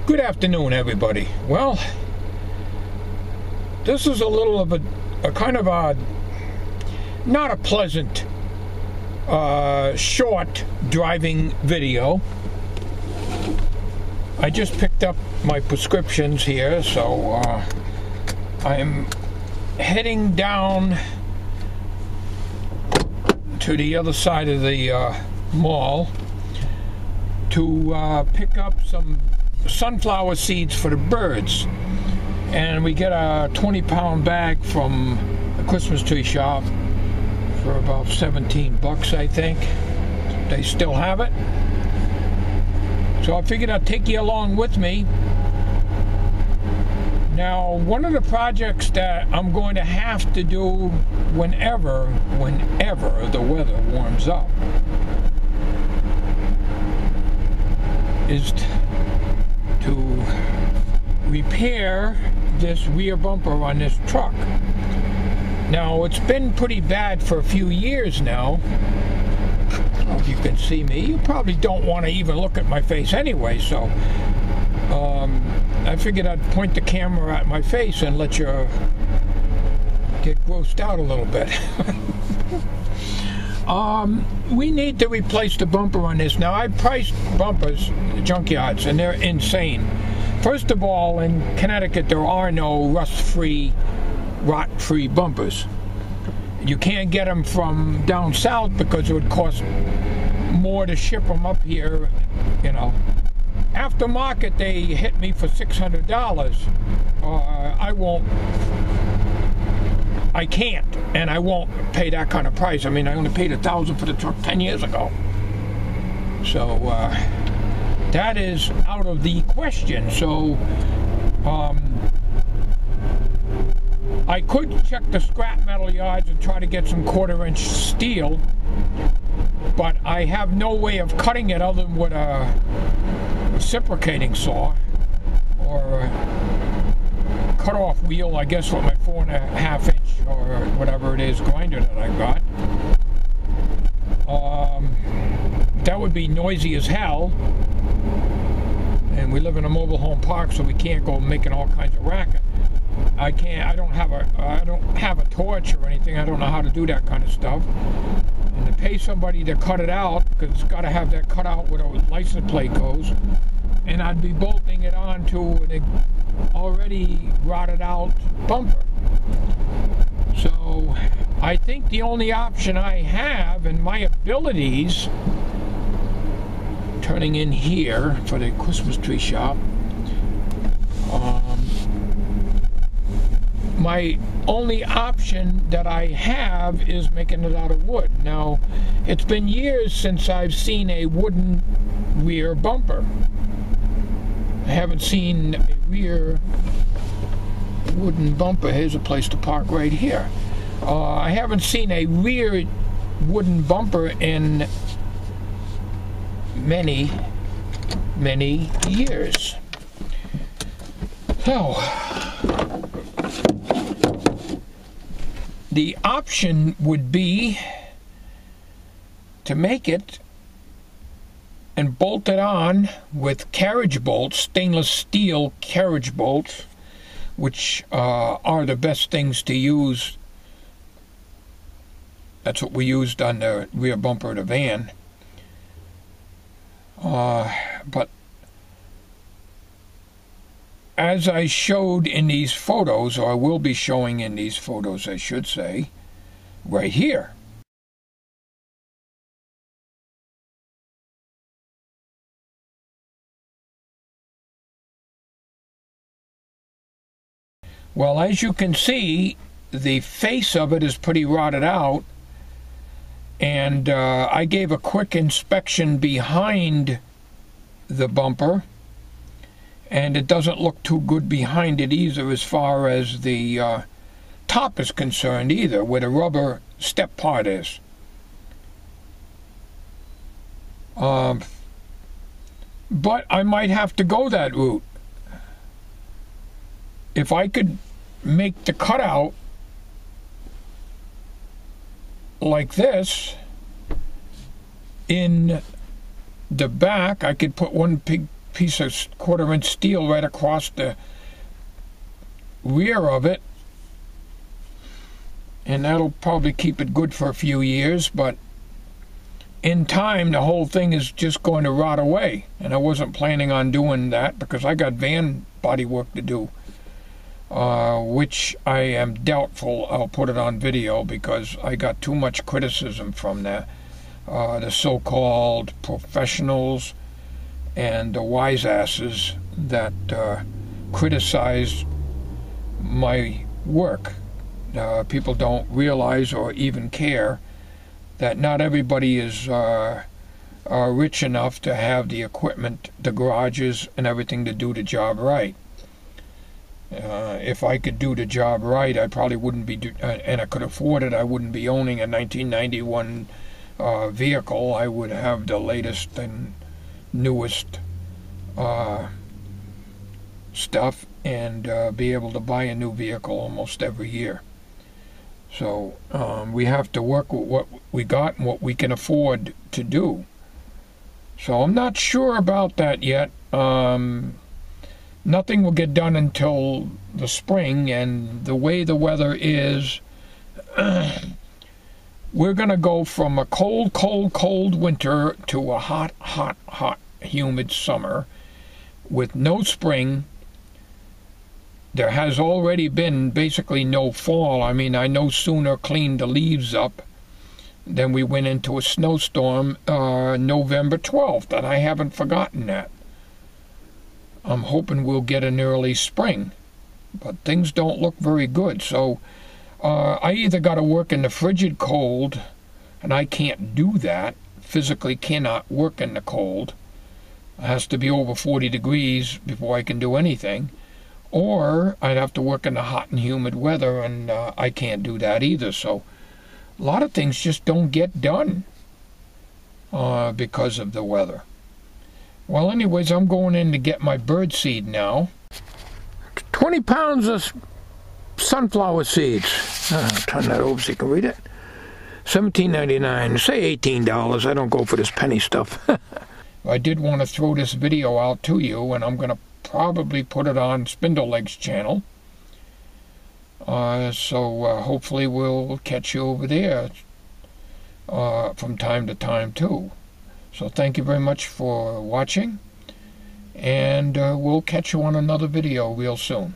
Good afternoon, everybody. Well, this is a little of a kind of a not a pleasant short driving video. I just picked up my prescriptions here, so I'm heading down to the other side of the mall to pick up some sunflower seeds for the birds. And we get a 20-pound bag from a Christmas tree shop for about 17 bucks, I think. They still have it. So I figured I'd take you along with me. Now, one of the projects that I'm going to have to do whenever the weather warms up is to repair this rear bumper on this truck. Now, it's been pretty bad for a few years now. I don't know if you can see me. You probably don't want to even look at my face anyway, so I figured I'd point the camera at my face and let you get grossed out a little bit. We need to replace the bumper on this. Now, I priced bumpers at junkyards, and they're insane. First of all, in Connecticut, there are no rust-free, rot-free bumpers. You can't get them from down south because it would cost more to ship them up here, you know. Aftermarket, they hit me for $600. I can't, and I won't pay that kind of price. I mean, I only paid $1,000 for the truck 10 years ago. So, that is out of the question. So, I could check the scrap metal yards and try to get some 1/4-inch steel, but I have no way of cutting it other than with a reciprocating saw or a cut-off wheel, I guess, with my 4.5-inch or whatever it is grinder that I got. That would be noisy as hell, and we live in a mobile home park, so we can't go making all kinds of racket. I don't have a torch or anything. I don't know how to do that kind of stuff. And to pay somebody to cut it out, because it's got to have that cut out where the license plate goes, and I'd be bolting it onto an already rotted out bumper. So I think the only option I have in my abilities, turning in here for the Christmas tree shop, my only option that I have is making it out of wood. Now, it's been years since I've seen a wooden rear bumper. I haven't seen a rear wooden bumper. Here's a place to park right here. I haven't seen a rear wooden bumper in many years. So, the option would be to make it and bolt it on with carriage bolts, stainless steel carriage bolts, which are the best things to use. That's what we used on the rear bumper of the van. But as I showed in these photos, or I will be showing in these photos, I should say, right here. Well, as you can see, the face of it is pretty rotted out, and I gave a quick inspection behind the bumper, and it doesn't look too good behind it either as far as the top is concerned either, where the rubber step part is. But I might have to go that route. If I could make the cutout like this in the back, I could put one big piece of 1/4-inch steel right across the rear of it, and that'll probably keep it good for a few years, but in time the whole thing is just going to rot away, and I wasn't planning on doing that because I got van body work to do, which I am doubtful I'll put it on video because I got too much criticism from the so-called professionals and the wise asses that criticize my work. People don't realize or even care that not everybody is rich enough to have the equipment, the garages, and everything to do the job right. If I could do the job right, I probably wouldn't be, and I could afford it, I wouldn't be owning a 1991 vehicle. I would have the latest and newest stuff and be able to buy a new vehicle almost every year. So we have to work with what we got and what we can afford to do. So I'm not sure about that yet. Nothing will get done until the spring, and the way the weather is, we're going to go from a cold, cold, cold winter to a hot, hot, hot, humid summer with no spring. There has already been basically no fall. I mean, I no sooner cleaned the leaves up than we went into a snowstorm November 12th, and I haven't forgotten that. I'm hoping we'll get an early spring, but things don't look very good. So I either got to work in the frigid cold, and I can't do that, physically cannot work in the cold. It has to be over 40 degrees before I can do anything. Or I'd have to work in the hot and humid weather, and I can't do that either. So a lot of things just don't get done because of the weather. Well, anyways, I'm going in to get my bird seed now. 20 pounds of sunflower seeds. I'll turn that over so you can read it. $17.99. Say $18. I don't go for this penny stuff. I did want to throw this video out to you, and I'm going to probably put it on Spindle Legs channel. So hopefully we'll catch you over there from time to time too. So thank you very much for watching, and we'll catch you on another video real soon.